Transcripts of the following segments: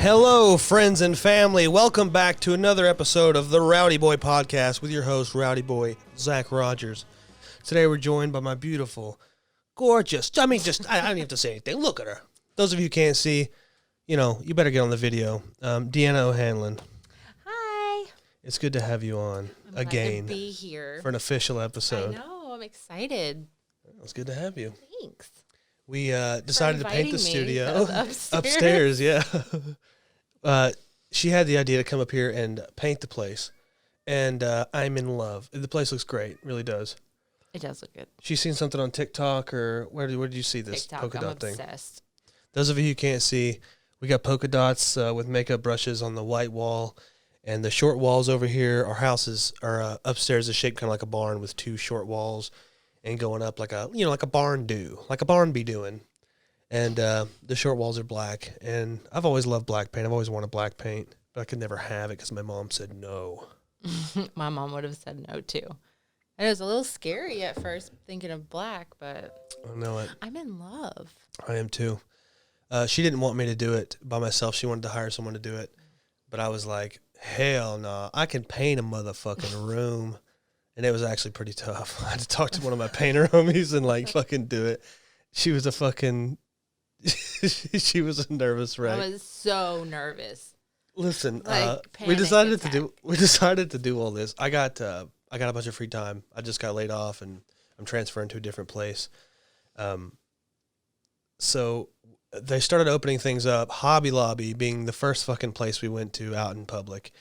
Hello, friends and family. Welcome back to another episode of the Rowdy Boy Podcast with your host, Rowdy Boy Zach Rogers. Today we're joined by my beautiful, gorgeous, I don't even have to say anything. Look at her. Those of you who can't see, you better get on the video. Deanna O'Hanlon. Hi. It's good to have you on again. Glad to be here for an official episode. I know. I'm excited. It's good to have you. Thanks. We decided to paint the studio upstairs. Yeah. She had the idea to come up here and paint the place, and I'm in love. The place looks great. It really does. It does look good. She's seen something on TikTok, or where did you see this TikTok, polka dot I'm thing? obsessed. Those of you who can't see, we got polka dots with makeup brushes on the white wall, and the short walls over here. Our houses are upstairs is shaped kind of like a barn with two short walls, and going up like a barn be doing. And the short walls are black, and I've always loved black paint. I've always wanted black paint, but I could never have it because my mom said no. My mom would have said no too. And it was a little scary at first thinking of black, but I know it. I'm in love. I am too. She didn't want me to do it by myself. She wanted to hire someone to do it, but I was like, hell no, I can paint a motherfucking room. And it was actually pretty tough. I had to talk to one of my painter homies and fucking do it. She was a fucking, she was a nervous wreck. I was so nervous. Listen, we decided to do all this. I got a bunch of free time. I just got laid off and I'm transferring to a different place. So they started opening things up. Hobby Lobby being the first fucking place we went to out in public.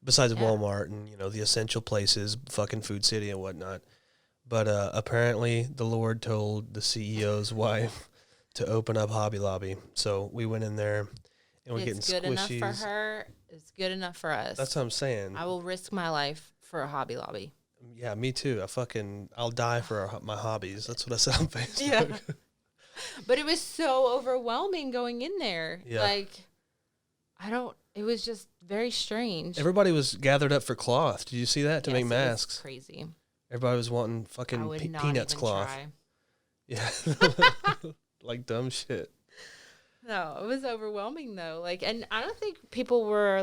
Besides Walmart and, the essential places, fucking Food City and whatnot. But apparently the Lord told the CEO's wife to open up Hobby Lobby. So we went in there and we're getting squishies. It's good enough for her. It's good enough for us. That's what I'm saying. I will risk my life for a Hobby Lobby. Yeah, me too. I'll die for my hobbies. That's what I said on Facebook. Yeah. But it was so overwhelming going in there. Yeah. It was just very strange. Everybody was gathered up for cloth. Did you see that? To make masks. It was crazy. Everybody was wanting fucking peanuts cloth. Try. Yeah. Like dumb shit. No, it was overwhelming though. And I don't think people were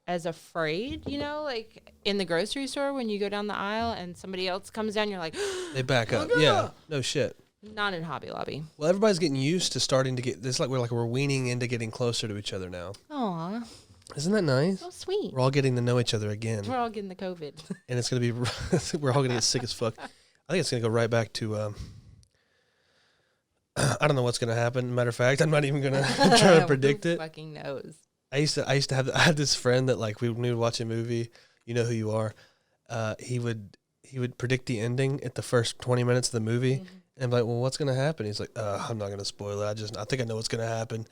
as afraid, in the grocery store when you go down the aisle and somebody else comes down, you're like, they back up. Yeah. No shit. Not in Hobby Lobby. Well, everybody's getting used to starting to get this. We're weaning into getting closer to each other now. Aw. Isn't that nice? So sweet. We're all getting to know each other again. We're all getting the COVID. And it's going to be, we're all going to get sick as fuck. I think it's going to go right back to, I don't know what's going to happen. Matter of fact, I'm not even going to try to predict it. Who fucking knows? I used to have, I had this friend that when we would watch a movie, you know who you are. He would predict the ending at the first 20 minutes of the movie. Mm-hmm. And I'm like, well, what's going to happen? He's like, I'm not going to spoil it. I think I know what's going to happen.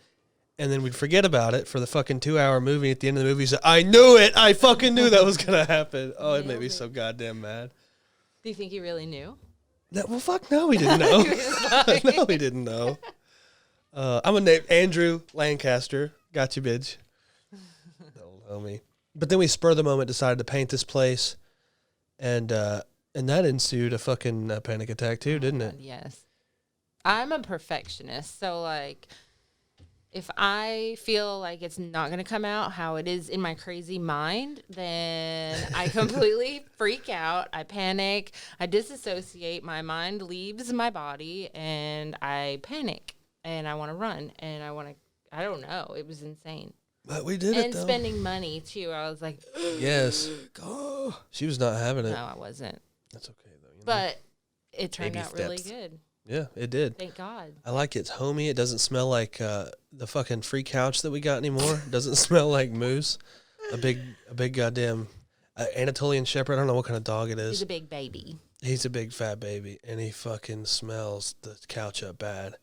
And then we'd forget about it for the fucking 2-hour movie. At the end of the movie, he said, I knew it. I fucking knew that was going to happen. Oh, it made me so goddamn mad. Do you think he really knew? No, well, fuck no, we didn't know. No, we didn't know. I'm going to name Andrew Lancaster. Got you, bitch. Old homie. But then we, spur of the moment, decided to paint this place. And that ensued a fucking panic attack too, didn't it? Yes. I'm a perfectionist. So, if I feel like it's not going to come out how it is in my crazy mind, then I completely freak out. I panic. I disassociate. My mind leaves my body, and I panic. And I want to run. And I don't know. It was insane. But we did it, And spending money, too. I was like, yes. She was not having it. No, I wasn't. That's okay, though. But it turned out really good. Yeah, it did. Thank God. I like it. It's homey. It doesn't smell like the fucking free couch that we got anymore. It doesn't smell like moose. A big goddamn Anatolian Shepherd. I don't know what kind of dog it is. He's a big baby. He's a big fat baby, and he fucking smells the couch up bad.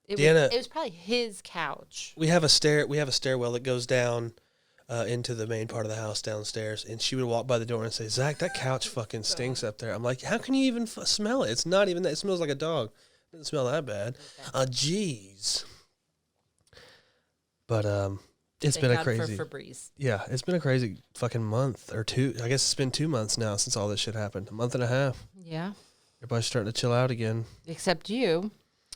It was probably his couch. We have a stairwell that goes down into the main part of the house downstairs, and she would walk by the door and say, Zach, that couch fucking stinks up there. I'm like, how can you even smell it? It's not even that. It smells like a dog. It doesn't smell that bad. Jeez. But it's been a crazy. Yeah, it's been a crazy fucking month or two. I guess it's been 2 months now since all this shit happened. A month and a half. Yeah. Everybody's starting to chill out again. Except you.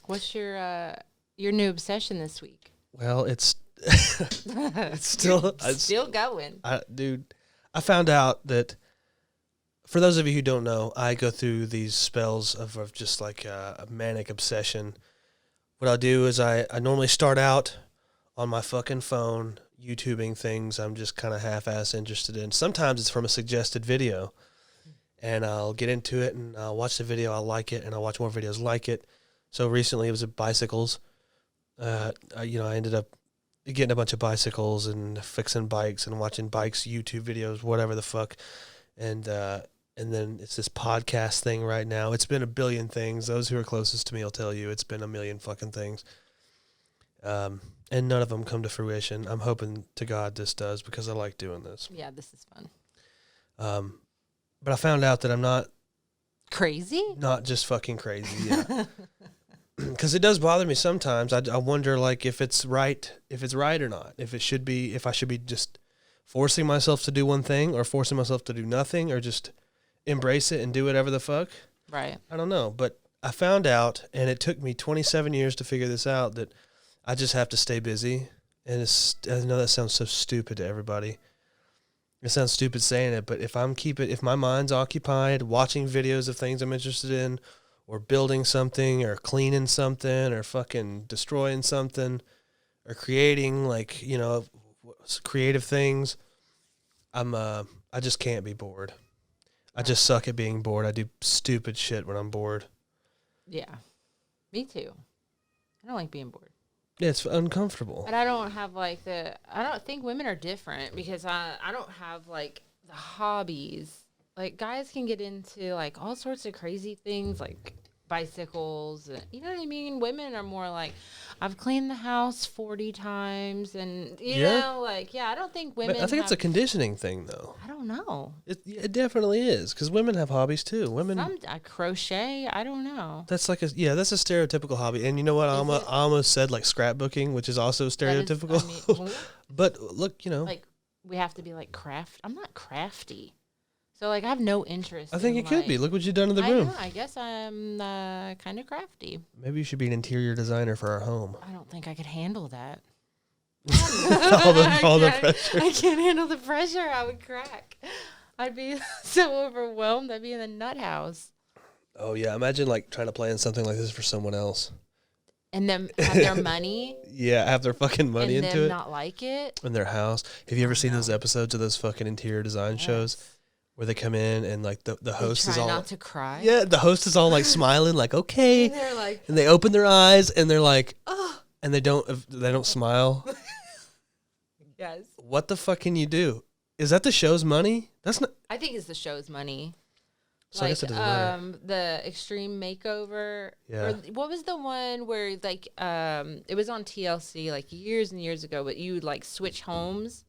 What's your new obsession this week? Well, it's It's still going. Dude, I found out that, for those of you who don't know, I go through these spells of just like a manic obsession. What I'll do is I normally start out on my fucking phone, YouTubing things I'm just kind of half-ass interested in. Sometimes it's from a suggested video, and I'll get into it, and I'll watch the video, I'll like it, and I'll watch more videos like it. So recently it was bicycles. I ended up getting a bunch of bicycles and fixing bikes and watching bikes, YouTube videos, whatever the fuck. And then it's this podcast thing right now. It's been a billion things. Those who are closest to me will tell you it's been a million fucking things. And none of them come to fruition. I'm hoping to God this does, because I like doing this. Yeah, this is fun. But I found out that I'm not crazy. Not just fucking crazy. Yeah. Because it does bother me sometimes. I wonder, like, if it's right or not. If I should be just forcing myself to do one thing, or forcing myself to do nothing, or just embrace it and do whatever the fuck. Right. I don't know. But I found out, and it took me 27 years to figure this out, that I just have to stay busy. And I know that sounds so stupid to everybody. It sounds stupid saying it, but if my mind's occupied watching videos of things I'm interested in, or building something, or cleaning something, or fucking destroying something, or creating, like, creative things, I just can't be bored. I just suck at being bored. I do stupid shit when I'm bored. Yeah. Me too. I don't like being bored. Yeah, it's uncomfortable. But I don't have I don't think women are different, because I don't have like the hobbies. Like, guys can get into like all sorts of crazy things, like bicycles, and, you know what I mean? Women are more like, I've cleaned the house 40 times, and you know, like, yeah, I don't think women. I think it's a conditioning thing, though. I don't know. It definitely is, because women have hobbies too. I crochet. I don't know. That's that's a stereotypical hobby. And you know what? I almost said like scrapbooking, which is also stereotypical. But look, like, we have to be like craft. I'm not crafty. So, like, I have no interest. I think you could be. Look what you've done in the room. I guess I'm kind of crafty. Maybe you should be an interior designer for our home. I don't think I could handle that. all the pressure. I can't handle the pressure. I would crack. I'd be so overwhelmed. I'd be in the nut house. Oh, yeah. Imagine, like, trying to plan something like this for someone else. And them have their money. Yeah, have their fucking money into it. And them not like it. In their house. Have you ever seen those episodes of those fucking interior design shows? Where they come in and like the host is all not to cry. Yeah, the host is all like smiling, like, okay, and they're like, and they open their eyes and they're like, oh, and they don't smile. Yes. What the fuck can you do? Is that the show's money? That's not. I think it's the show's money. So I guess it doesn't matter. The Extreme Makeover. Yeah. Or what was the one where like it was on TLC like years and years ago, but you would like switch homes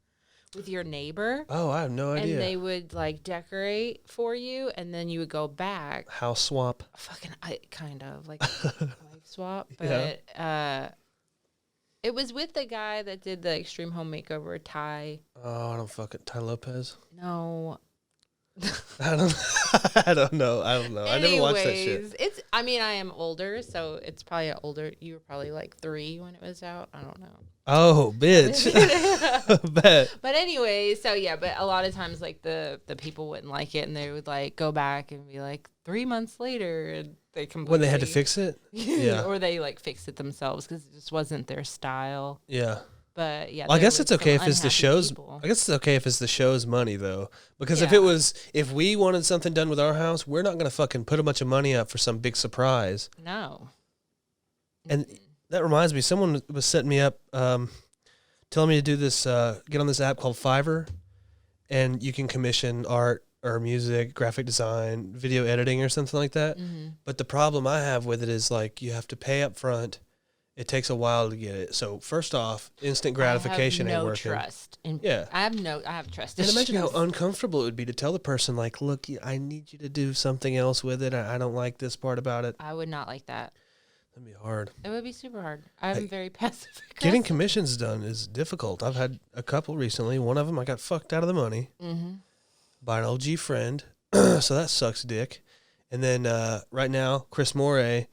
with your neighbor. Oh, I have no idea. And they would like decorate for you, and then you would go back. House swap. Kind of like life swap, but it was with the guy that did the Extreme Home Makeover, Ty. Oh, I don't fucking Ty Lopez. No. I don't know. Anyways, I never watched that shit. I am older, so it's probably older. You were probably like 3 when it was out. I don't know. Oh, bitch. Bet. But anyway, so yeah, but a lot of times like the people wouldn't like it, and they would like go back and be like 3 months later, and they completely. When they had to fix it? Yeah. Or they like fixed it themselves because it just wasn't their style. Yeah. But yeah, well, I guess it's okay if it's the show's. People. I guess it's okay if it's the show's money though, because if we wanted something done with our house, we're not gonna fucking put a bunch of money up for some big surprise. No. And that reminds me, someone was setting me up, telling me to do this. Get on this app called Fiverr, and you can commission art or music, graphic design, video editing, or something like that. Mm-hmm. But the problem I have with it is like you have to pay up front. It takes a while to get it. So first off, instant gratification ain't working. I have trust. And imagine how uncomfortable it would be to tell the person, like, look, I need you to do something else with it. I don't like this part about it. I would not like that. That'd be hard. It would be super hard. I'm very passive aggressive. Getting commissions done is difficult. I've had a couple recently. One of them I got fucked out of the money by an OG friend. So that sucks dick. And then right now, Chris Moray,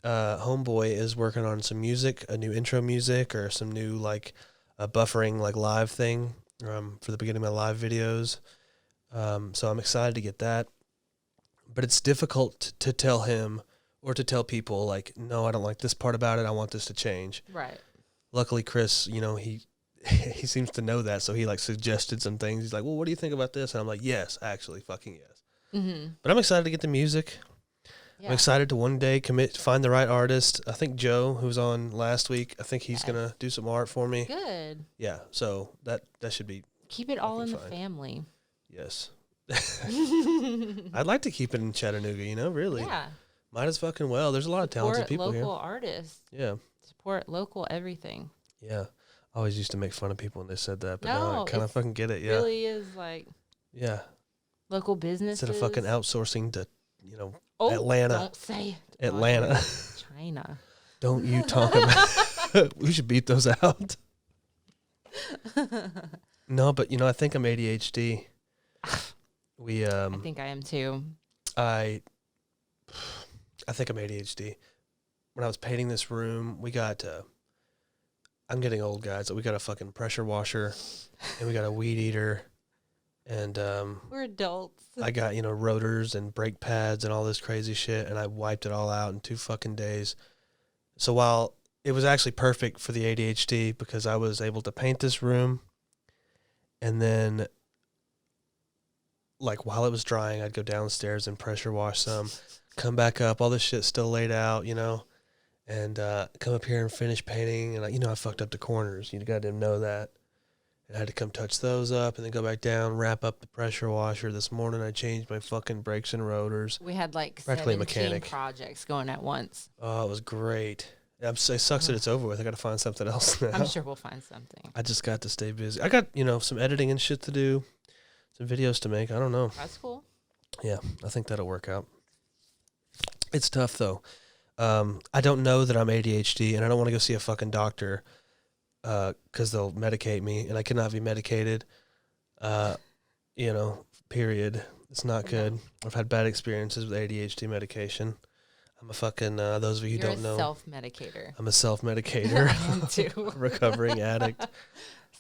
homeboy, is working on some music, a new intro music or some new like a buffering like live thing for the beginning of my live videos. So I'm excited to get that. But it's difficult to tell him or to tell people like, no, I don't like this part about it. I want this to change. Right. Luckily, Chris, he he seems to know that, so he like suggested some things. He's like, well, what do you think about this? And I'm like, yes, actually, fucking yes. Mm-hmm. But I'm excited to get the music. Yeah. I'm excited to one day find the right artist. I think Joe, who was on last week, I think he's gonna do some art for me. Good. Yeah, so that should be. Keep it all in the family. Yes. I'd like to keep it in Chattanooga, really. Yeah. Might as fucking well. There's a lot of talented people here. Support local artists. Yeah. Support local everything. Yeah. I always used to make fun of people when they said that, but now I kind of fucking get it. Yeah. It really is like. Yeah. Local businesses. Instead of fucking outsourcing to, Atlanta. Don't say it. Atlanta. China. Don't you talk about. We should beat those out. No, but I think I'm ADHD. I think I am too. I think I'm ADHD. When I was painting this room, we got I'm getting old, guys. So we got a fucking pressure washer and we got a weed eater and we're adults. I got, rotors and brake pads and all this crazy shit, and I wiped it all out in 2 fucking days. So while it was actually perfect for the ADHD because I was able to paint this room, and then like while it was drying, I'd go downstairs and pressure wash some, come back up, all this shit still laid out, and come up here and finish painting. And I fucked up the corners. You got to know that. And I had to come touch those up and then go back down, wrap up the pressure washer. This morning I changed my fucking brakes and rotors. We had like practically 17 projects going at once. Oh, it was great. It sucks that it's over with. I got to find something else now. I'm sure we'll find something. I just got to stay busy. I got, some editing and shit to do, some videos to make. I don't know. That's cool. Yeah, I think that'll work out. It's tough, though. I don't know that I'm ADHD, and I don't want to go see a fucking doctor because they'll medicate me, and I cannot be medicated, period. It's not good. I've had bad experiences with ADHD medication. I'm a fucking, those of you who don't know. You're a self-medicator. I'm a self-medicator. I am too. Recovering addict.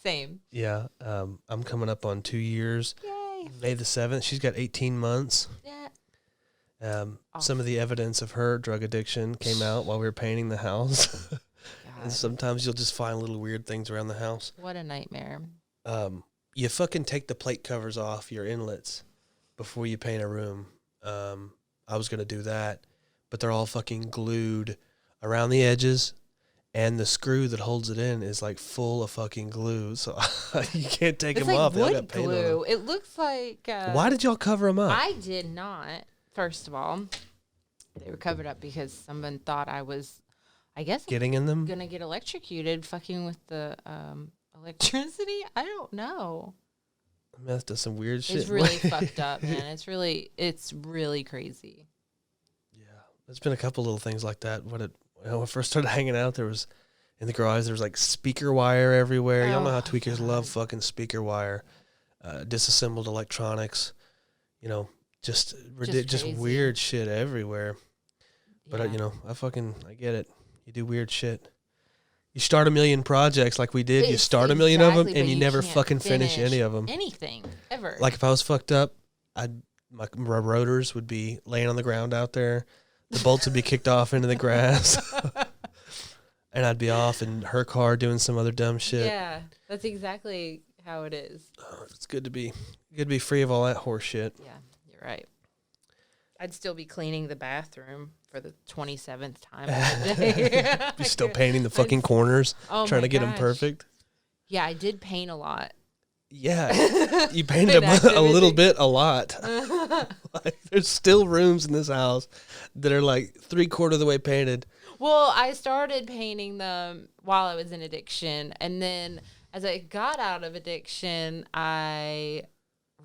Same. Yeah. I'm coming up on 2 years. Yay. May the 7th. She's got 18 months. Yeah. Some of the evidence of her drug addiction came out while we were painting the house. And sometimes you'll just find little weird things around the house. What a nightmare. You fucking take the plate covers off your inlets before you paint a room. I was going to do that, but they're all fucking glued around the edges, and the screw that holds it in is like full of fucking glue, so you can't take them off. It's like wood glue. It looks like... Why did y'all cover them up? I did not, first of all. They were covered up because someone thought I was, I guess... Getting in them? Going to get electrocuted, fucking with the electricity? I don't know. Meth does some weird shit. It's really fucked up, man. It's really crazy. Yeah. There's been a couple little things like that. When I first started hanging out, there was, in the garage, there was like speaker wire everywhere. Y'all know how tweakers love fucking speaker wire. Disassembled electronics. Just weird shit everywhere. But, Yeah. I get it. You do weird shit. You start a million projects like we did. You start a million of them, and you never fucking finish any of them. Anything, ever. Like if I was fucked up, my rotors would be laying on the ground out there. The bolts would be kicked off into the grass. And I'd be off in her car doing some other dumb shit. Yeah, that's exactly how it is. It's good to be free of all that horse shit. Yeah, you're right. I'd still be cleaning the bathroom for the 27th time of the day. Be still painting the fucking corners, trying to get them perfect. Yeah, I did paint a lot. Yeah, you painted a little bit, a lot. Like, there's still rooms in this house that are like 3/4 of the way painted. Well, I started painting them while I was in addiction, and then as I got out of addiction, I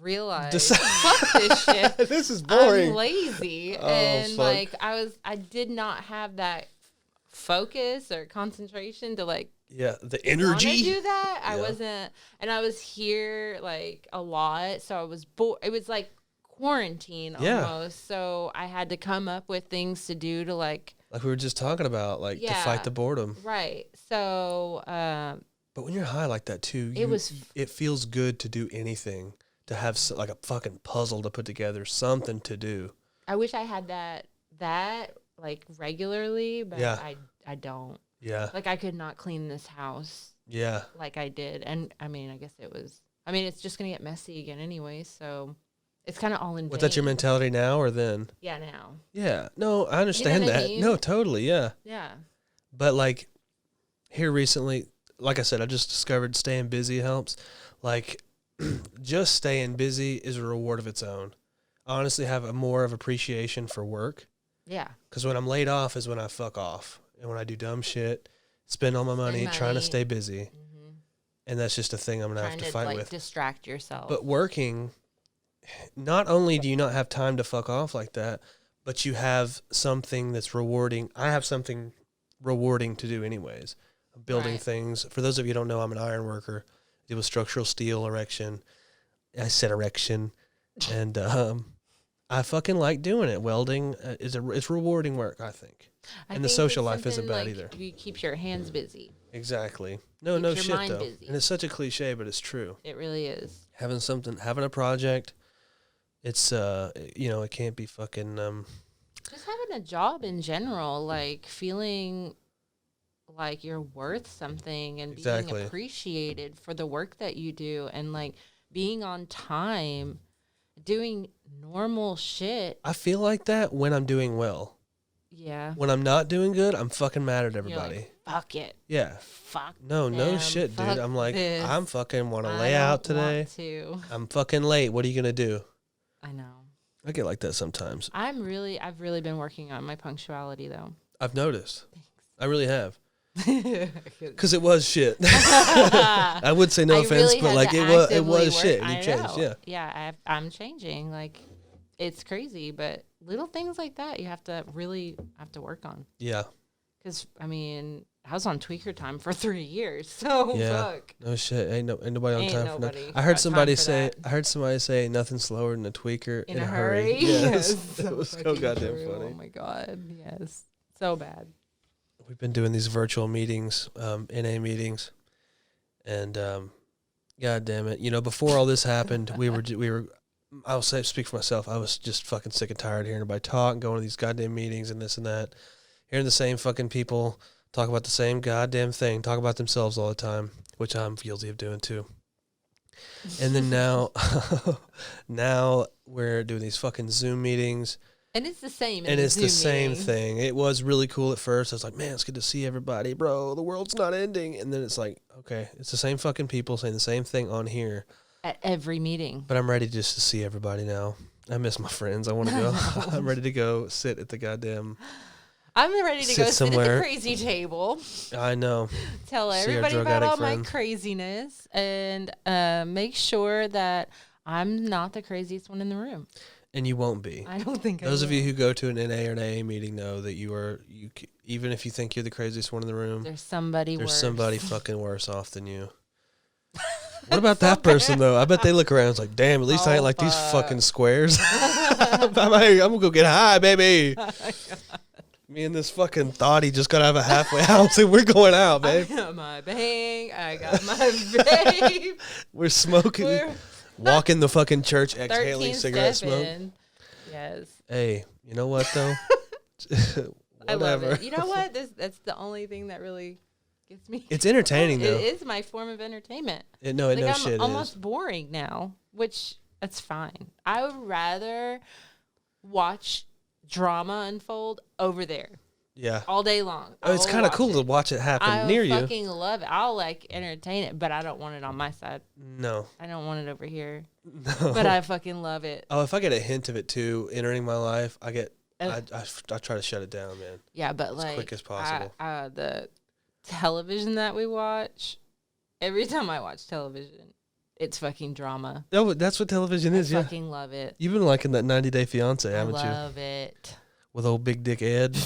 realized, fuck this shit. This is boring. I'm lazy, and fuck. I did not have that focus or concentration to the energy do that. I wasn't, and I was here a lot, so I was bored. It was like quarantine almost, so I had to come up with things to do to like we were just talking about, to fight the boredom. Right. So But when you're high like that too, it feels good to do anything, to have like a fucking puzzle to put together, something to do. I wish I had that like regularly, but Yeah. I don't. Yeah. Like I could not clean this house. Yeah. Like I did. And I mean, I guess it's just going to get messy again anyway, so it's kind of all in vain. Was that your mentality now or then? Yeah, now. Yeah. No, I understand that. I mean? No, totally, yeah. Yeah. But like here recently, like I said, I just discovered staying busy helps. Like just staying busy is a reward of its own. I honestly have more of appreciation for work. Yeah. Because when I'm laid off is when I fuck off. And when I do dumb shit, spend all my money trying to stay busy. Mm-hmm. And that's just a thing I'm going to have to fight with. Distract yourself. But working, not only do you not have time to fuck off like that, but you have something that's rewarding. I have something rewarding to do anyways. Building things. For those of you who don't know, I'm an iron worker. I deal with structural steel, erection. I said erection. And I fucking like doing it. Welding it's rewarding work, I think. And the social life isn't bad either. You keep your hands busy. Exactly. No shit though. Busy. And it's such a cliche, but it's true. It really is. Having a project, it's it can't be fucking just having a job in general, like feeling like you're worth something and being appreciated for the work that you do, and like being on time, doing normal shit. I feel like that when I'm doing well. Yeah. When I'm not doing good, I'm fucking mad at everybody. Like, fuck it. Yeah. Fuck No shit, dude. I'm like, I'm fucking want to lay out today. I'm fucking late. What are you going to do? I know. I get like that sometimes. I've really been working on my punctuality though. I've noticed. Thanks. I really have. Because it was shit. I would say no offense, but like it was shit. And you changed, yeah. Yeah, I'm changing. Like, it's crazy, but little things like that you have to really work on. Yeah. Because I mean, I was on tweaker time for 3 years, so fuck. No shit. Ain't nobody on time for that. I heard somebody say nothing slower than a tweaker in a hurry. Yes, that was so goddamn funny. Oh my god, yes, so bad. We've been doing these virtual meetings, NA meetings, and god damn it, before all this happened, we were. I'll speak for myself. I was just fucking sick and tired of hearing everybody talk, going to these goddamn meetings and this and that, hearing the same fucking people talk about the same goddamn thing, talk about themselves all the time, which I'm guilty of doing too. And then now we're doing these fucking Zoom meetings. And it's the same. And it's the same thing. It was really cool at first. I was like, man, it's good to see everybody, bro. The world's not ending. And then it's like, okay, it's the same fucking people saying the same thing on here. At every meeting. But I'm ready just to see everybody now. I miss my friends. I want to go. I'm ready to go sit at the goddamn... I'm ready to go sit at the crazy table. I know. Tell everybody about all my craziness and make sure that I'm not the craziest one in the room. And you won't be. I don't think Those of you who go to an NA or an AA meeting know that even if you think you're the craziest one in the room, there's somebody fucking worse off than you. What about that person, though? I bet they look around and it's like, damn, at least I ain't like these fucking squares. I'm going to go get high, baby. Me and this fucking thought he just got out of a halfway house and we're going out, babe. I got my bang. I got my vape. We're smoking. Walking the fucking church, exhaling cigarette smoke. Yes. Hey, you know what, though? I love it. You know what? That's the only thing that really gets me. It's entertaining, though. It is my form of entertainment. I'm almost boring now, which that's fine. I would rather watch drama unfold over there. Yeah. All day long. It's kind of cool to watch it happen near you. I fucking love it. I'll entertain it, but I don't want it on my side. No. I don't want it over here. No. But I fucking love it. Oh, if I get a hint of it too entering my life, I try to shut it down, man. Yeah, but as quick as possible. The television that we watch, every time I watch television, it's fucking drama. Oh, that's what television is, yeah. I fucking love it. You've been liking that 90 Day Fiance, haven't you? I love it. With old Big Dick Ed.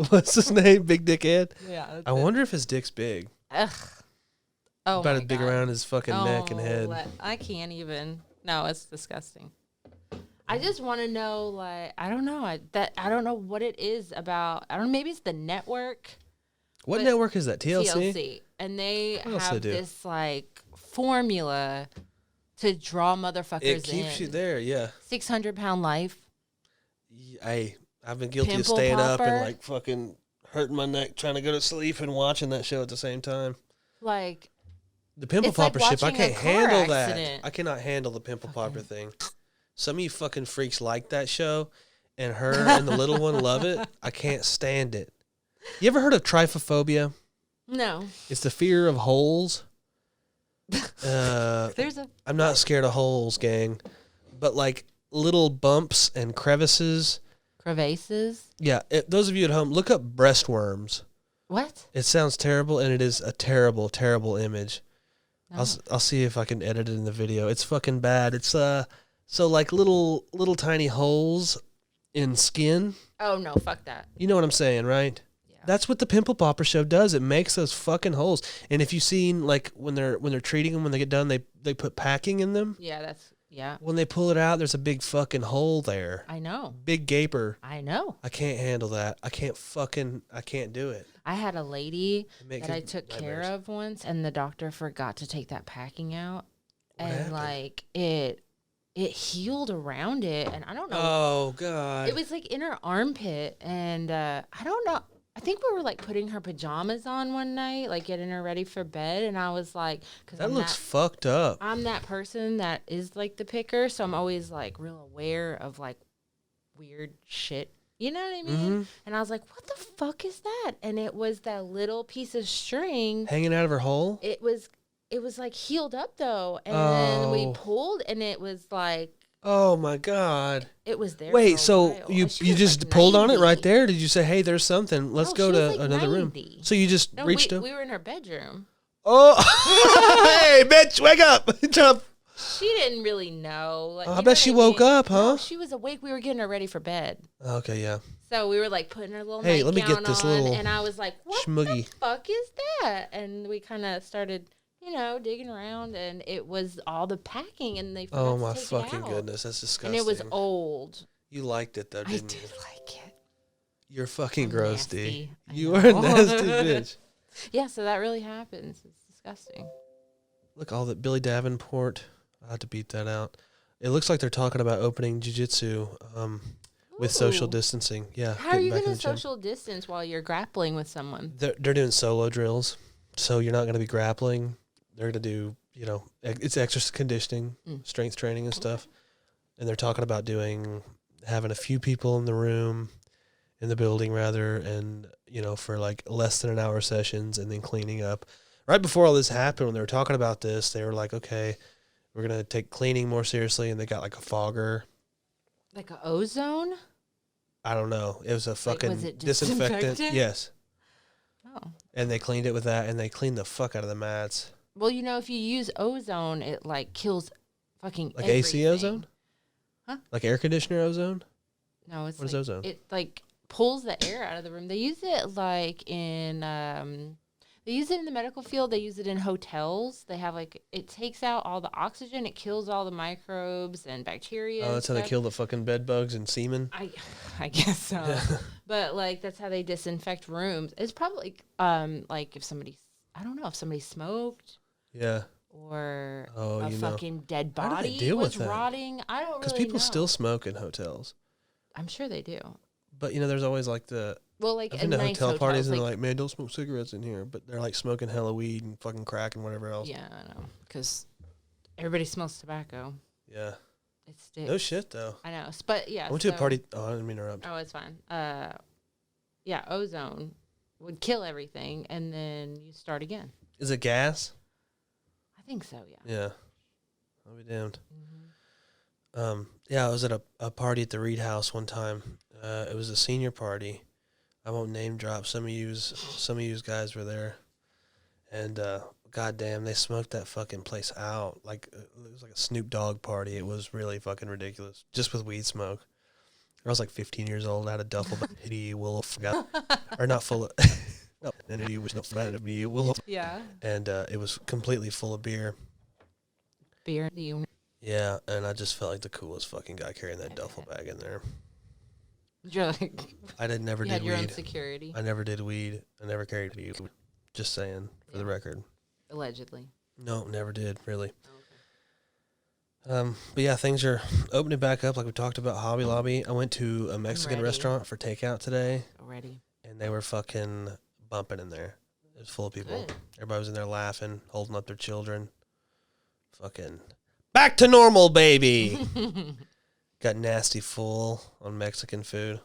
What's his name? Big Dick Ed? Yeah. I wonder if his dick's big. Ugh. Oh, about as big around his fucking neck and head. I can't even. No, it's disgusting. I just want to know, I don't know. I don't know what it is about. I don't know. Maybe it's the network. What network is that? TLC? TLC. And they What else they have do? this like formula to draw motherfuckers in. It keeps you there, yeah. 600-pound life. I've been guilty Pimple of staying up and popper. like fucking hurting my neck trying to go to sleep and watching that show at the same time. Like, The pimple it's like popper shit, I watching a can't car handle accident. that. I cannot handle the pimple popper thing. Some of you fucking freaks like that show, and her and the little one love it. I can't stand it. You ever heard of trypophobia? no. It's the fear of holes. I'm not scared of holes, gang, but like little bumps and crevices. Crevasses? Yeah, those of you at home, look up breastworms. What? It sounds terrible, and it is a terrible, terrible image. No. I'll see if I can edit it in the video. It's fucking bad. It's so like little tiny holes in skin. Oh, no. Fuck that. You know what I'm saying, right? Yeah. That's what the pimple popper show does. It makes those fucking holes. And if you've seen like when they're treating them when they get done, they put packing in them. Yeah, When they pull it out, there's a big fucking hole there. I know. Big gaper. I know. I can't handle that. I can't do it. I had a lady It that I took care of once, and the doctor forgot to take that packing out. What and happened? like it healed around it, and I don't know. Oh God. It was like in her armpit, and I don't know. I think we were like putting her pajamas on one night, like getting her ready for bed, and I was like, because That looks fucked up. I'm that person that is like the picker, so I'm always like real aware of like weird shit. You know what I mean? Mm-hmm. And I was like, what the fuck is that? And it was that little piece of string. Hanging out of her hole? It was like healed up though. And then we Oh. pulled, and it was like, Oh my God. it was there. Wait, for a so while. you And she you was, just like, pulled on it 90. right there? Did you say, hey, there's something. Let's No, go she to was, like, another room. 90. So you just No, reached we, up? we were in her bedroom. Oh, hey, bitch, wake up. Jump. She didn't really know. Like, Oh, I you know bet what she I woke mean? up, huh? No, she was awake. We were getting her ready for bed. Okay, yeah. So we were like putting her little Hey, let me get nightgown this on, little and I was like, "What schmoogie. the fuck is that?" And we kind of started, digging around, and it was all the packing, and they forgot Oh to my take fucking it out. goodness, that's disgusting. And it was old. You liked it though, I didn't did you? like it. You're fucking I'm gross, nasty. D. I You know. are a nasty bitch. Yeah, so that really happens. It's disgusting. Look, all that Billy Davenport. I have to beat that out. It looks like they're talking about opening jiu-jitsu with social Ooh. distancing. Yeah. How are getting you back going in to the gym. social distance while you're grappling with someone? They're doing solo drills, so you're not going to be grappling. They're going to do, it's exercise conditioning, strength training and stuff. And they're talking about having a few people in the building rather, and, for like less than an hour sessions and then cleaning up. Right before all this happened, when they were talking about this, they were like, okay, we're going to take cleaning more seriously. And they got like a fogger. Like an ozone? I don't know. It was a fucking was it disinfectant. disinfectant? Yes. Oh. And they cleaned it with that, and they cleaned the fuck out of the mats. Well, if you use ozone, it like kills fucking Like everything. AC ozone? Huh? Like air conditioner ozone? No, it's What is like, ozone? It like pulls the air out of the room. They use it like in they use it in the medical field. They use it in hotels. They have it takes out all the oxygen. It kills all the microbes and bacteria. Oh, and that's how they stuff. kill the fucking bed bugs and semen? I guess so. But that's how they disinfect rooms. It's probably like if somebody, I don't know, if somebody smoked. Yeah. Or Oh, a fucking dead How do they body deal with was that? rotting. I don't really know. Because people still smoke in hotels. I'm sure they do. But, there's always like Well, I've in been to nice hotel parties hotels, and they're like, man, don't smoke cigarettes in here. But they're like smoking hella weed and fucking crack and whatever else. yeah, I know, because everybody smells tobacco. Yeah. It sticks. No shit, though. I know, but yeah. I went to a party. Oh, I didn't mean to interrupt. Oh, it's fine. Yeah, ozone would kill everything, and then you start again. Is it gas? I think so. Yeah. Yeah. I'll be damned. Mm-hmm. Yeah, I was at a party at the Reed House one time. It was a senior party. I won't name drop. Some of you guys were there, and goddamn, they smoked that fucking place out. Like it was like a Snoop Dogg party. It was really fucking ridiculous, just with weed smoke. I was like 15 years old. I had a duffel bag. Hitty Wolf, or not full of. No, and it was not bad. Wolf. Yeah. And it was completely full of beer. Beer. Yeah, and I just felt like the coolest fucking guy carrying that duffel bag in there. You're like, I never you did had your own weed. security, I never did weed. I never carried weed. Just saying, for the record. allegedly. No, never did, really. Okay. But yeah, things are opening back up like we talked about Hobby Lobby. I went to a Mexican ready. restaurant for takeout today. Already. And they were fucking bumping in there. It was full of people. Good. Everybody was in there laughing, holding up their children. Fucking back to normal, baby. Got nasty full on Mexican food.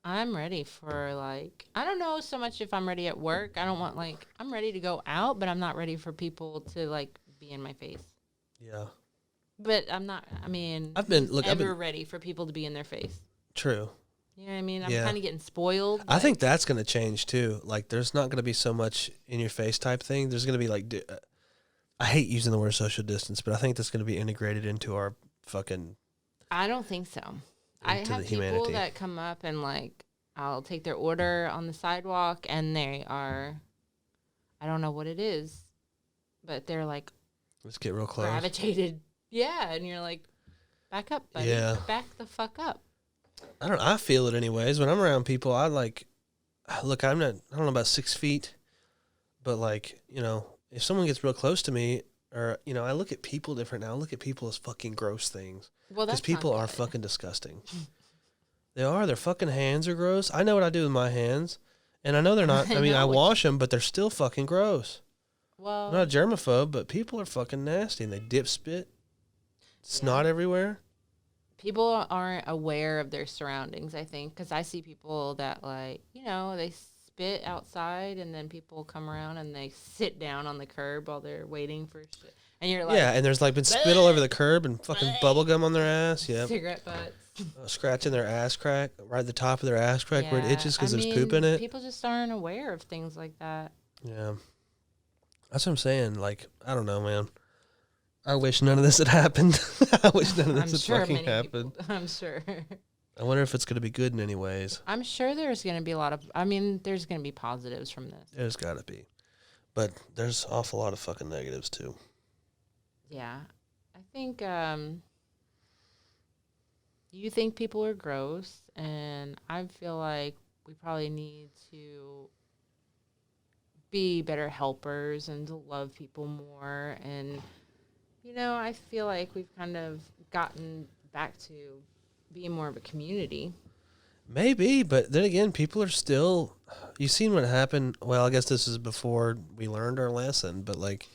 I'm ready for, like, I don't know so much if I'm ready at work. I don't want, like, I'm ready to go out, but I'm not ready for people to, like, be in my face. Yeah. But I'm not, I mean, I've been ready for people to be in their face. True. You know what I mean? I'm Yeah. kind of getting spoiled. I think that's going to change too. Like, there's not going to be so much in your face type thing. There's going to be like, I hate using the word social distance, but I think that's going to be integrated into our fucking. I don't think so. I have people that come up and, like, I'll take their order on the sidewalk and they are, I don't know what it is, but they're like, let's get real close. Gravitated. Yeah. And you're like, back up, buddy. Yeah. Back the fuck up. I feel it anyways. When I'm around people, I look, I don't know about 6 feet, but like, you know, if someone gets real close to me or, you know, I look at people different now. I look at people as fucking gross things. Well, that's because people are fucking disgusting. They are. Their fucking hands are gross. I know what I do with my hands, and I know they're not. I mean, I wash them, but they're still fucking gross. Well, I'm not a germaphobe, but people are fucking nasty, and they dip spit, snot everywhere. people aren't aware of their surroundings, I think, because I see people that, like, you know, they spit outside and then people come around and they sit down on the curb while they're waiting for shit. And you're like, yeah, and there's like been spit all over the curb and fucking bubble gum on their ass. Yeah, cigarette butts. Scratching their ass crack, right at the top of their ass crack where it Yeah, itches because I there's mean, poop in it. People just aren't aware of things like that. Yeah. That's what I'm saying. Like, I don't know, man. I wish none of this had happened. I wish none of this had fucking happened. I'm sure. I wonder if it's going to be good in any ways. I'm sure there's going to be a lot of, I mean, there's going to be positives from this. There's got to be. But there's an awful lot of fucking negatives, too. Yeah. I think, you think people are gross, and I feel like we probably need to be better helpers and to love people more. And, you know, I feel like we've kind of gotten back to being more of a community. Maybe, but then again, people are still, you've seen what happened. Well, I guess this is before we learned our lesson, but like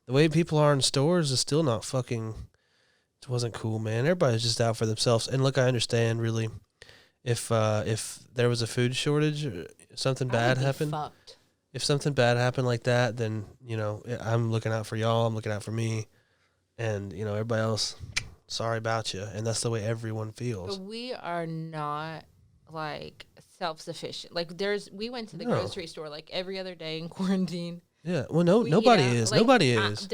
the way people are in stores is still not fucking, it wasn't cool, man. Everybody's just out for themselves. And look, I understand really if there was a food shortage or something bad happened. Fucked. If something bad happened like that, then, you know, I'm looking out for y'all. I'm looking out for me. And, you know, everybody else, sorry about you. And that's the way everyone feels. But we are not, like, self-sufficient. Like, we went to the No. grocery store, like, every other day in quarantine. Yeah. Well, nobody is. Like, Nobody is.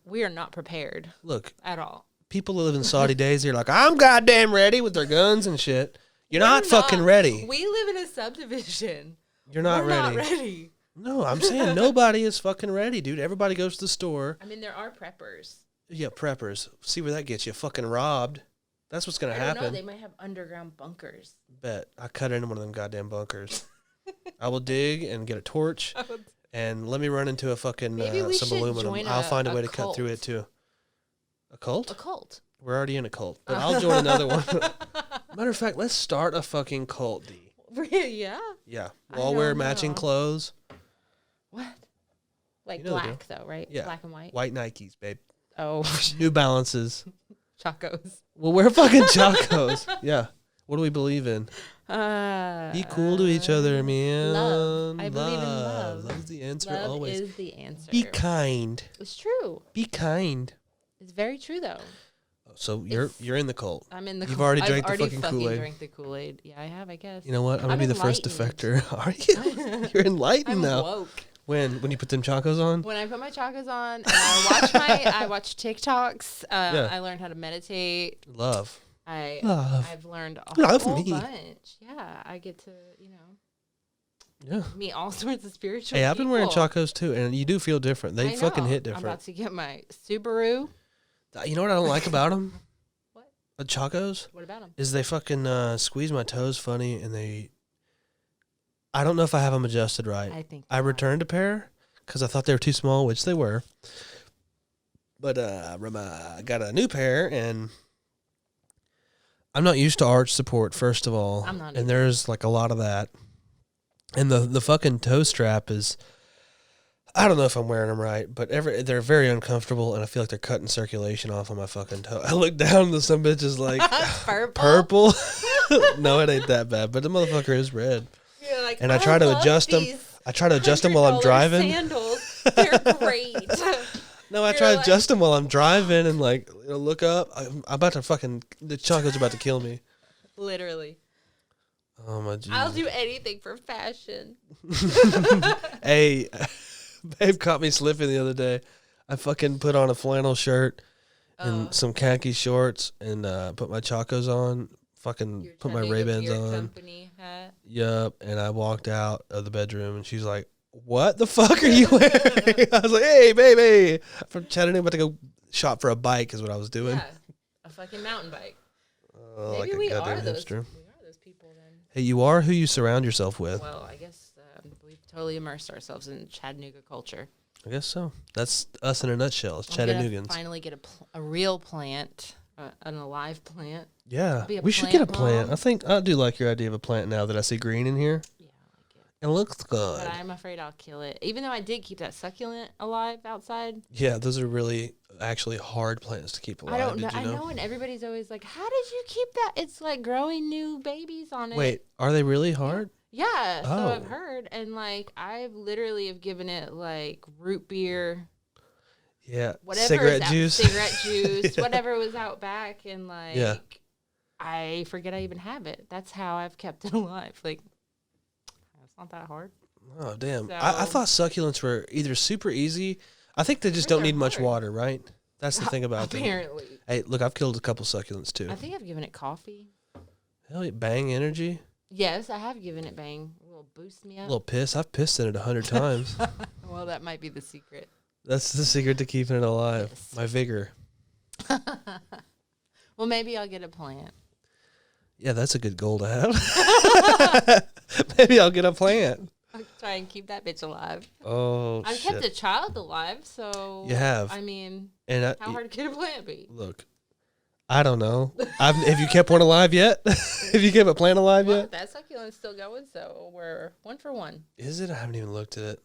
We are not prepared. Look. At all. People live in Saudi days. They're like, I'm goddamn ready with their guns and shit. You're not fucking ready. We live in a subdivision. You're not We're ready. not ready. No, I'm saying nobody is fucking ready, dude. Everybody goes to the store. I mean, there are preppers. Yeah, preppers. See where that gets you. Fucking robbed. That's what's going to happen. I don't know. They might have underground bunkers. Bet. I cut into one of them goddamn bunkers. I will dig and get a torch and let me run into a fucking Maybe we some should aluminum. join I'll find a way to cult. cut through it too. A cult? A cult. We're already in a cult, but I'll join another one. Matter of fact, let's start a fucking cult, D. Yeah? Yeah. We'll all wear matching clothes. What? Like You know black, though, right? Yeah. Black and white? White Nikes, babe. Oh. New Balances. Chocos. We'll wear fucking chocos. Yeah. What do we believe in? Be cool to each other, man. Love. I believe in love. Love's the answer Love always. is the answer. Be kind. It's true. Be kind. It's very true, though. So you're in the cult. I'm in the You've already drank the I've fucking Kool-Aid. drank the Kool-Aid. Yeah, I have, I guess. You know what? I'm going to be the first enlightened. defector. Are you? You're enlightened I'm now. woke. When you put them chocos on? When I put my chocos on and I watch TikToks, Yeah. I learned how to meditate. Love. I've learned a whole bunch. Yeah, I get to, meet all sorts of spiritual Hey, I've been wearing people. chocos too, and you do feel different. They I fucking know. hit different. I'm about to get my Subaru. You know what I don't like about them? What? Chocos? What about them? Is they fucking squeeze my toes funny, and I don't know if I have them adjusted right. I think I returned a pair because I thought they were too small, which they were. But I got a new pair, and I'm not used to arch support, first of all. I'm not and either. there's like a lot of that. And the fucking toe strap is, I don't know if I'm wearing them right, but they're very uncomfortable, and I feel like they're cutting circulation off of my fucking toe. I look down, and some bitch is like purple. No, it ain't that bad, but the motherfucker is red. You're like, And I try to adjust them. I try to adjust them while I'm driving. Sandals, they're great. No, I try to adjust them while I'm driving and like look up. I'm about to the chocolate's about to kill me. Literally. Oh my Jesus. I'll do anything for fashion. Hey, babe caught me slipping the other day. I fucking put on a flannel shirt and some khaki shorts and put my chocos on. Fucking put my Ray-Bans on. Company hat. Yup. And I walked out of the bedroom and she's like, "What the fuck are you wearing?" I was like, "Hey, baby, from Chattanooga, about to go shop for a bike," is what I was doing. Yeah, a fucking mountain bike. Oh, Maybe like we a goddamn are those. hipster. We are those people then. Hey, you are who you surround yourself with. Well, I guess we've totally immersed ourselves in Chattanooga culture. I guess so. That's us in a nutshell. It's I'm gonna Chattanoogans. finally get a real plant, an alive plant. Yeah, be a we should get a plant plant. mom. I think I do like your idea of a plant now that I see green in here. Yeah, I like it. It looks good. But I'm afraid I'll kill it. Even though I did keep that succulent alive outside. Yeah, those are really actually hard plants to keep alive. I don't know. Did you know? I know, and everybody's always like, "How did you keep that?" It's like growing new babies on it. Wait, are they really hard? Yeah, so Oh. I've heard, and like I've literally have given it like root beer, Yeah, whatever cigarette is juice. cigarette juice, Yeah. whatever was out back, and like Yeah. I forget I even have it. That's how I've kept it alive. Like it's not that hard. Oh damn! So- I thought succulents were either super easy. I think they just heard don't need they're much hard. water, right? That's the thing about them. Apparently, Hey, look, I've killed a couple succulents too. I think I've given it coffee. Hell, yeah, Bang Energy, Yes, I have given it Bang. A little boost me a up. little piss. I've pissed in it 100 times. Well, that might be the secret. That's the secret to keeping it alive. Yes. My vigor. Well, maybe I'll get a plant. Yeah, that's a good goal to have. Maybe I'll get a plant. I'll try and keep that bitch alive. Oh, I've shit. kept a child alive, so You have. I mean, And how hard could a plant be? look, I don't know. Have you kept one alive yet? Have you kept a plant alive Well, yet? that succulent's still going, so we're 1 for 1. Is it? I haven't even looked at it.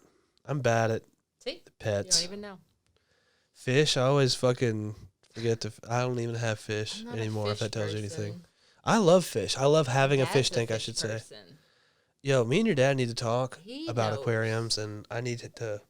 I'm bad at See, you pets. don't even know. Fish, I always fucking forget to. I don't even have fish I'm not a anymore. If fish that tells you anything. person. I love fish. I love having a Dad's fish tank. I should say. person. Yo, me and your dad need to talk He about knows. aquariums, and I need to.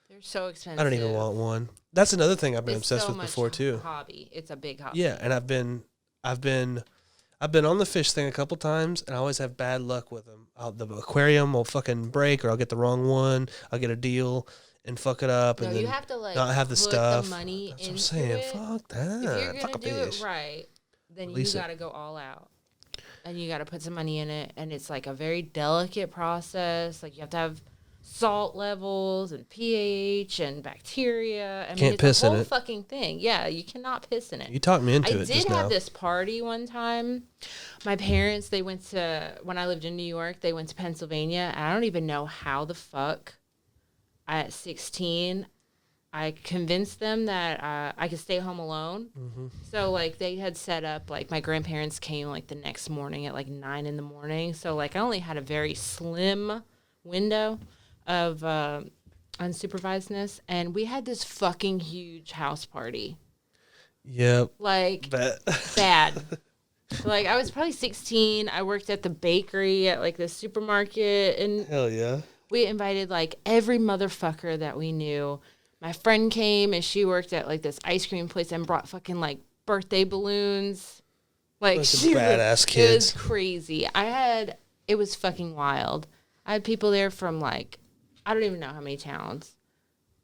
They're so expensive. I don't even want one. That's another thing I've been It's obsessed so with much before too. Hobby. It's a big hobby. Yeah, and I've been on the fish thing a couple times, and I always have bad luck with them. The aquarium will fucking break, or I'll get the wrong one. I'll get a deal and fuck it up, No, and you then have to like not have the put stuff. the money That's what I'm into saying. it. Fuck If you're that. gonna Fuck a do fish. it right, then Release you it. got to go all out, and you got to put some money in it. And it's like a very delicate process. Like you have to have salt levels and pH and bacteria. I mean, Can't it's piss a in whole it. fucking thing. Yeah, you cannot piss in it. You talked me into I it did just have now. this party one time. My parents, they went to, when I lived in New York, they went to Pennsylvania. And I don't even know how the fuck at 16, I convinced them that I could stay home alone. Mm-hmm. So, like, they had set up, like, my grandparents came, like, the next morning at, like, 9 in the morning. So, like, I only had a very slim window of unsupervisedness. And we had this fucking huge house party. Yep. Like, Bet. bad. Like, I was probably 16. I worked at the bakery at, like, the supermarket. And Hell yeah. we invited, like, every motherfucker that we knew. My friend came, and she worked at, like, this ice cream place and brought fucking, like, birthday balloons. Like, Bunch of she badass was, kids. It was crazy. It was fucking wild. I had people there from, like, I don't even know how many towns.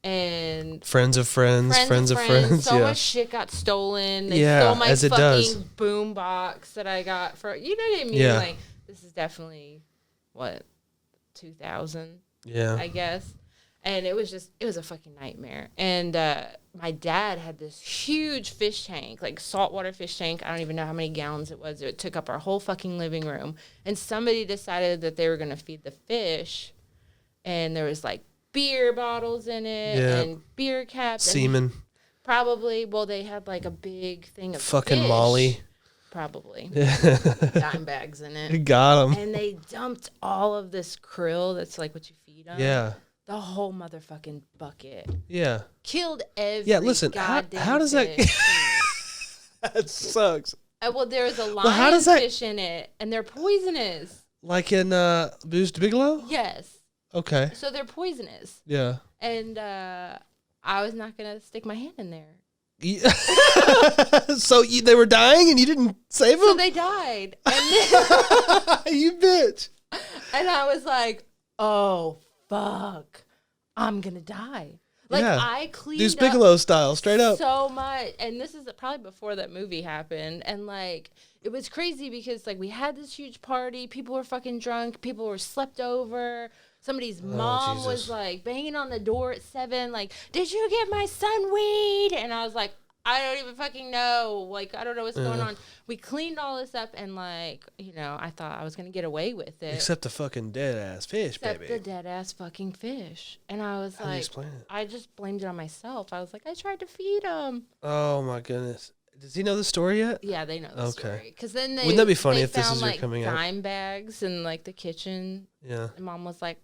And Friends of friends. Friends of friends. So Yeah. much shit got stolen. They Yeah, stole my as it does. fucking boom box that I got for, you know what I mean? Yeah. Like, this is definitely, what, 2000, Yeah. I guess. And it was a fucking nightmare. And my dad had this huge fish tank, like saltwater fish tank. I don't even know how many gallons it was. It took up our whole fucking living room. And somebody decided that they were going to feed the fish. And there was like beer bottles in it and beer caps. Semen. Probably. Well, they had like a big thing of fucking fish. Molly. Probably. Dime bags in it. Got them. And they dumped all of this krill that's like what you feed them. Yeah. The whole motherfucking bucket. Yeah. Killed every goddamn how does fish. That sucks. Well, there's a lionfish in it, and they're poisonous. Like in Boost Bigelow? Yes. Okay. So they're poisonous. Yeah. And I was not going to stick my hand in there. Yeah. So they were dying and you didn't save them? So they died. And then, you bitch. And I was like, oh, fuck. I'm going to die. Like, I cleaned Deuce Bigelow style, straight up. So much. And this is probably before that movie happened. And, like, it was crazy because, like, we had this huge party. People were fucking drunk. People were slept over. Somebody's mom was, like, banging on the door at 7. Like, did you get my son weed? And I was like, I don't even fucking know. Like, I don't know what's going on. We cleaned all this up and, like, you know, I thought I was going to get away with it. Except the fucking dead-ass fish, Except baby. the dead-ass fucking fish. And I was How do you like, explain it? I just blamed it on myself. I was like, I tried to feed him. Oh, my goodness. Does he know the story yet? Yeah, they know the story. Because then Wouldn't that be funny if this found, is like, coming out? dime bags in, like, the kitchen. Yeah. And Mom was like,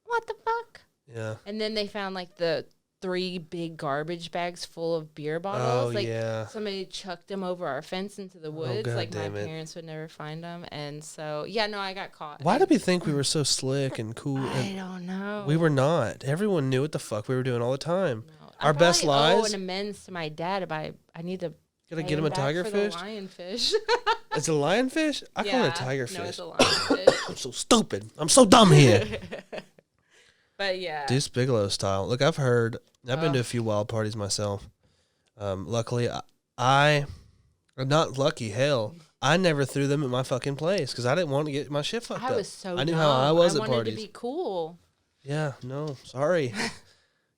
what the fuck? Yeah. And then they found, like, the 3 big garbage bags full of beer bottles. Oh, like, yeah. somebody chucked them over our fence into the woods. God like, my damn it. parents would never find them. And so, yeah, no, I got caught. Why did we think we were so slick and cool? I don't know. We were not. Everyone knew what the fuck we were doing all the time. No. Our best lies. An amends to my dad. I need to. Gotta get him a tiger fish. Lionfish. It's a lionfish? I call it a tiger fish. No, it's a lionfish. I'm so stupid. I'm so dumb here. But yeah. Deuce Bigelow style. Look, I've been to a few wild parties myself. Luckily, I not lucky, hell, I never threw them at my fucking place because I didn't want to get my shit fucked up. I was so I knew dumb. how I was at wanted parties. to be cool. Yeah, no, sorry.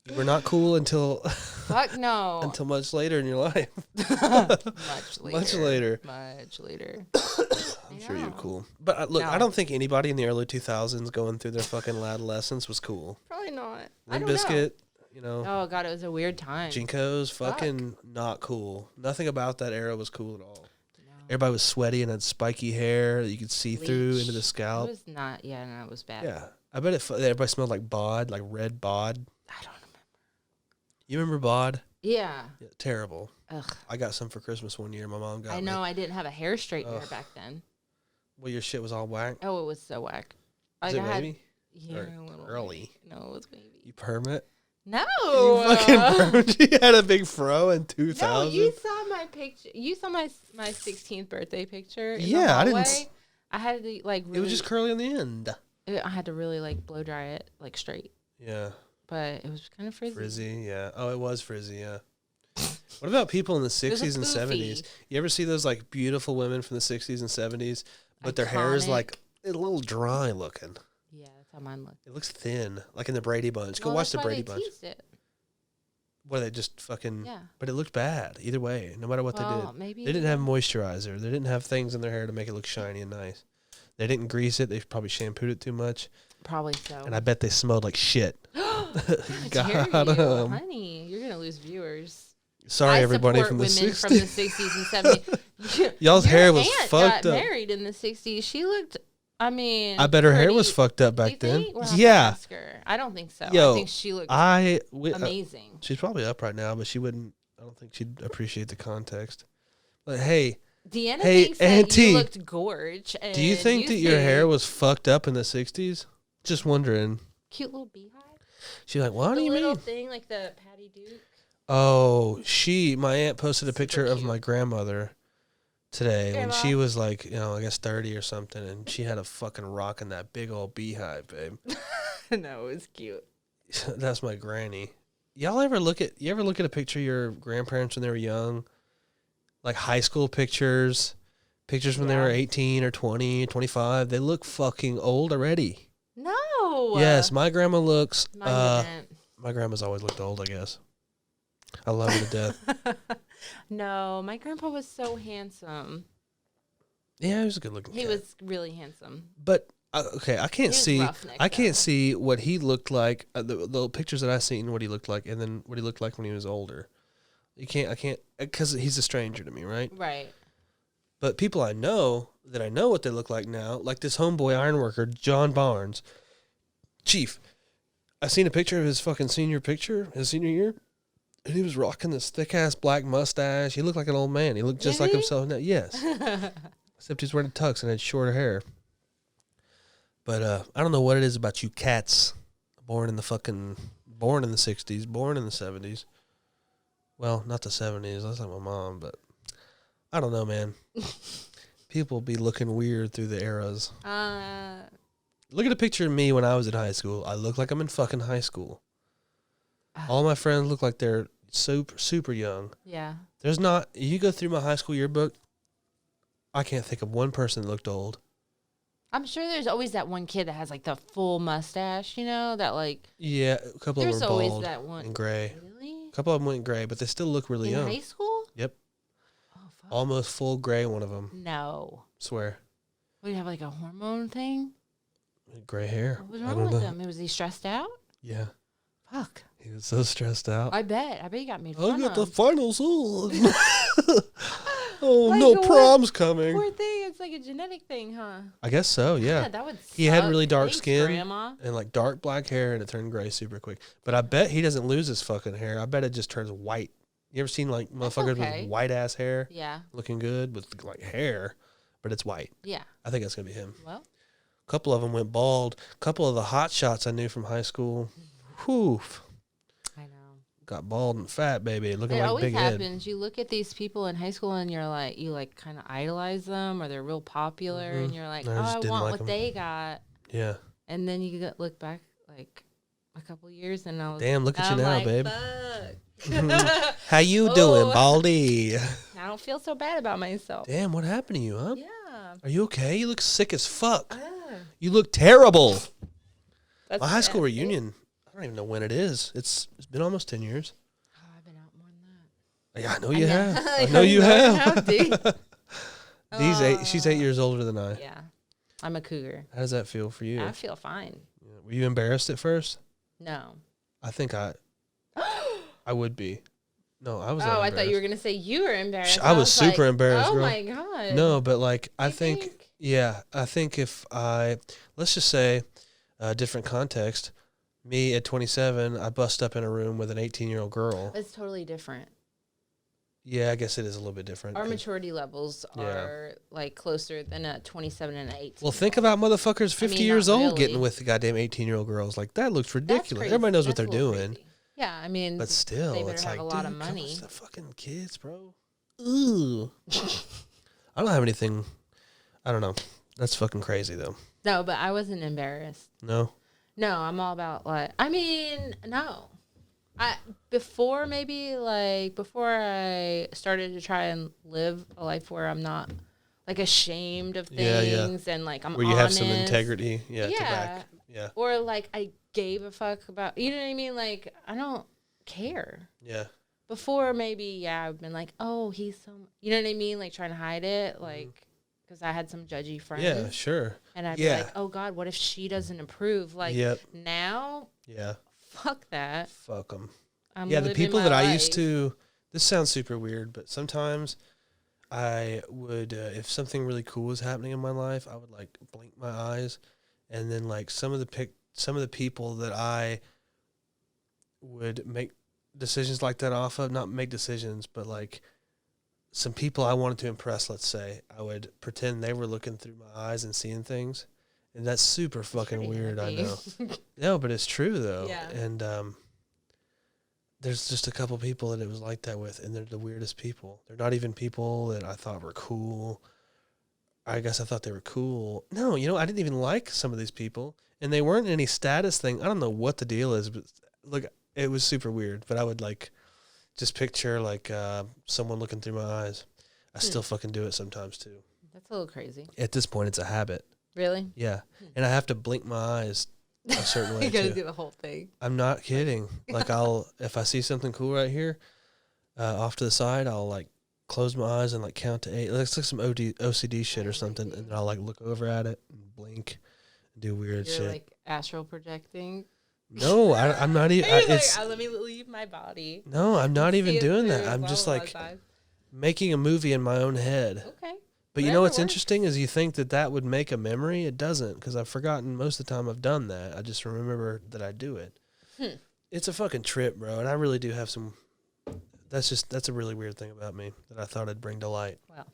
You were not cool until Fuck no. until much later in your life. Much later. Much later. Much later. I'm sure you're cool. But look, No. I don't think anybody in the early 2000s going through their fucking adolescence was cool. Probably not. I Limp don't Bizkit, know. Oh god, it was a weird time. Jinkos, fucking not cool. Nothing about that era was cool at all. No. Everybody was sweaty and had spiky hair that you could see through Bleach. into the scalp. It was not. Yeah, no, it was bad. Yeah, I bet everybody smelled like bod, like red bod. I don't remember. You remember bod? Yeah. Yeah, terrible. Ugh. I got some for Christmas one year. My mom got I me. know. I didn't have a hair straightener back then. Well, your shit was all whack. Oh, it was so whack. Was Like, it wavy? Yeah, Or a little curly? No, it was wavy. You perm it? No. You fucking permed. You had a big fro in 2000. No, you saw my picture. You saw my 16th birthday picture. In the Yeah, I didn't hallway. I had to like. Really, It was just curly on the end. I had to really like blow dry it like straight, Yeah. but it was kind of frizzy. Frizzy, yeah. Oh, it was frizzy, yeah. What about people in the 60s and 70s? You ever see those like beautiful women from the 60s and 70s, but their hair is Iconic. like a little dry looking? Yeah, that's how mine looked. It looks thin, like in the Brady Bunch. Go Well, watch that's the why Brady they Bunch. teased it. What, they just fucking... Yeah. But it looked bad either way, no matter what they Well, did. maybe They didn't have moisturizer. They didn't have things in their hair to make it look shiny and nice. They didn't grease it. They probably shampooed it too much. Probably so. And I bet they smelled like shit. Dare Got you, 'em. honey, you're gonna lose viewers. Sorry, I everybody support from the women 60s. from the 60s and 70s. Y'all's Your hair was aunt fucked got up. married in the 60s. She looked, I mean, I bet her hair pretty- was fucked up Do you back then. think? We'll have to Yeah. ask her. I don't think so. Yo, I think she looked amazing. She's probably up right now, but she wouldn't. I don't think she'd appreciate the context. But hey, Deanna hey, thinks that Auntie, you looked gorge. do you think that your hair was fucked up in the 60s? Just wondering. cute little beehive? She's like, what do The you little mean? thing like the Patty Duke. Oh, my aunt posted a Super picture of cute. my grandmother today when Grandma. she was like, I guess 30 or something, and she had a fucking rock in that big old beehive, babe. No, it was cute. That's my granny. You ever look at a picture of your grandparents when they were young? Like high school pictures when they were 18 or 20, 25. They look fucking old already. No. Yes, my grandma looks Mine didn't. My grandma's always looked old, I guess. I love her to death. No, my grandpa was so handsome. Yeah, he was a good looking He was really handsome. But okay, I can't see. Roughneck, I can't though. see what he looked like. The pictures that I seen, what he looked like, and then what he looked like when he was older. You can't. I can't because he's a stranger to me, right? Right. But people I know what they look like now, like this homeboy ironworker, John Barnes, Chief. I seen a picture of his fucking senior year, and he was rocking this thick ass black mustache. He looked like an old man. He looked just like himself now. Yes, except he's wearing a tux and had shorter hair. But I don't know what it is about you cats, born in the 60s, born in the 70s. Well, not the 70s. That's like my mom, but I don't know, man. People be looking weird through the eras. Look at a picture of me when I was in high school. I look like I'm in fucking high school. All my friends look like they're super, super young. Yeah. There's not, you go through my high school yearbook, I can't think of one person that looked old. I'm sure there's always that one kid that has like the full mustache, that like. Yeah, a couple of them were There's always bald that one. and gray. Really? A couple of them went gray, but they still look really young. In high school? Yep. Oh, fuck. Almost full gray, one of them. No. Swear. What, do you have like a hormone thing? Gray hair. What was wrong with him? Was he stressed out? Yeah. Fuck. He was so stressed out. I bet he got made I fun got of. the finals on. Oh, Like, no what? prom's coming. Poor thing. It's like a genetic thing, huh? I guess so, yeah. That would He had suck. really dark Thanks, skin Grandma. and like dark black hair, and it turned gray super quick. But I bet he doesn't lose his fucking hair. I bet it just turns white. You ever seen like motherfuckers with white ass hair? Yeah. Looking good with like hair, but it's white. Yeah. I think that's going to be him. Well. A couple of them went bald. A couple of the hot shots I knew from high school, whew, I know. got bald and fat, baby. Looking It like always big head. happens. You look at these people in high school and you kind of idolize them, or they're real popular, and you're like, I just I didn't want like what them. they got. Yeah. And then you look back like a couple years, and I was Damn, look at you now, like, babe. Fuck. How you doing, Baldy? I don't feel so bad about myself. Damn, what happened to you, huh? Yeah. Are you okay? You look sick as fuck. You look terrible. That's My high school bad. reunion, I don't even know when it is. It's been almost 10 years. Oh, I've been out more than that. Yeah, I know you have. I I know you know, have. dude. She's 8 years older than I. Yeah. I'm a cougar. How does that feel for you? I feel fine. Were you embarrassed at first? No. I think I would be. No, I was. Oh, not I thought you were embarrassed. going to say you were embarrassed. I was super like, embarrassed, Oh, girl. my God. No, but like I You think, yeah, I think if let's just say, a different context, me at 27, I bust up in a room with an 18-year-old girl. It's totally different. Yeah, I guess it is a little bit different. Our maturity levels are like closer than a 27 and an 18. Well, think about motherfuckers 50 years not old getting really. with the goddamn 18-year-old girls. Like, that looks That's ridiculous. crazy. Everybody knows what That's they're a little doing. crazy. Yeah, I mean, But still, they better it's have like, a lot dude, of come money. on, the fucking kids, bro. Ooh. I don't have anything. I don't know. That's fucking crazy, though. No, but I wasn't embarrassed. No? No, I'm all about no. Before I started to try and live a life where I'm not like ashamed of things and like I'm where you honest. have some integrity. Yeah. To Yeah. back. Yeah. Or like I gave a fuck about, you know what I mean? Like I don't care. Yeah. Before maybe, I've been like, oh, he's so, you know what I mean? Like trying to hide it, like, because I had some judgy friends. Yeah, sure. And I'd be like, oh God, what if she doesn't approve? Like now, Yeah. fuck that. Fuck them. I'm Yeah, the living people my that I used life. to, this sounds super weird, but sometimes I would, if something really cool was happening in my life, I would like blink my eyes, and then like some of the people that I would make decisions like that off of, not make decisions, but like some people I wanted to impress, let's say, I would pretend they were looking through my eyes and seeing things. And that's super fucking pretty weird, I heavy. know. No, but it's true though. Yeah. And there's just a couple people that it was like that with, and they're the weirdest people. They're not even people that I thought were cool. I guess I thought they were cool. No, I didn't even like some of these people, and they weren't any status thing. I don't know what the deal is, but look, it was super weird. But I would like just picture like someone looking through my eyes. I still fucking do it sometimes too. That's a little crazy. At this point, it's a habit. Really? Yeah, and I have to blink my eyes a certain way You gotta too. do the whole thing. I'm not kidding. Like if I see something cool right here, off to the side, I'll like close my eyes and like count to 8. It looks like some OCD shit or something, and then I'll like look over at it and blink and do weird You're shit. like astral projecting. No, I'm not even. Let me leave my body. No, I'm not even See it doing that. through, I'm blah, just blah, like blah, making a movie in my own head. Okay. But you know what's Whatever interesting is you think that would make a memory. It doesn't, because I've forgotten most of the time I've done that. I just remember that I do it. It's a fucking trip, bro. And I really do have some. That's a really weird thing about me that I thought I'd bring to light. Well.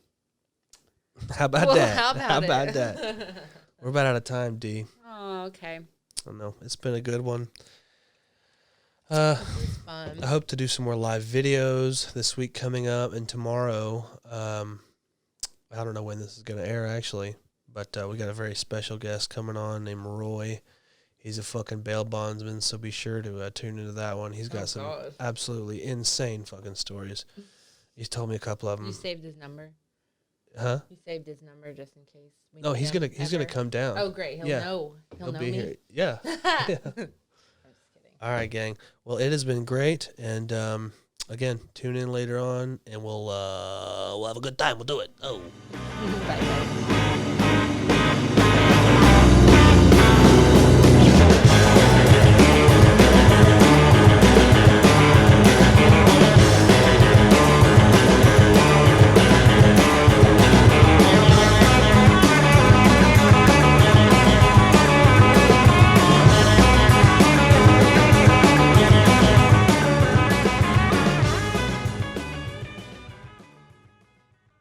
How about that? How about that? We're about out of time, D. Oh, okay. I know. It's been a good one. This was fun. I hope to do some more live videos this week coming up, and tomorrow. I don't know when this is going to air, actually, but we got a very special guest coming on named Roy. He's a fucking bail bondsman, so be sure to tune into that one. He's got some absolutely insane fucking stories. He's told me a couple of them. You saved his number? Huh? You saved his number just in case. No, he's gonna come down. Oh, great. He'll know. He'll know be me. here. Yeah. I'm just kidding. All right, gang. Well, it has been great, and again, tune in later on, and we'll have a good time. We'll do it. Oh. Bye, guys.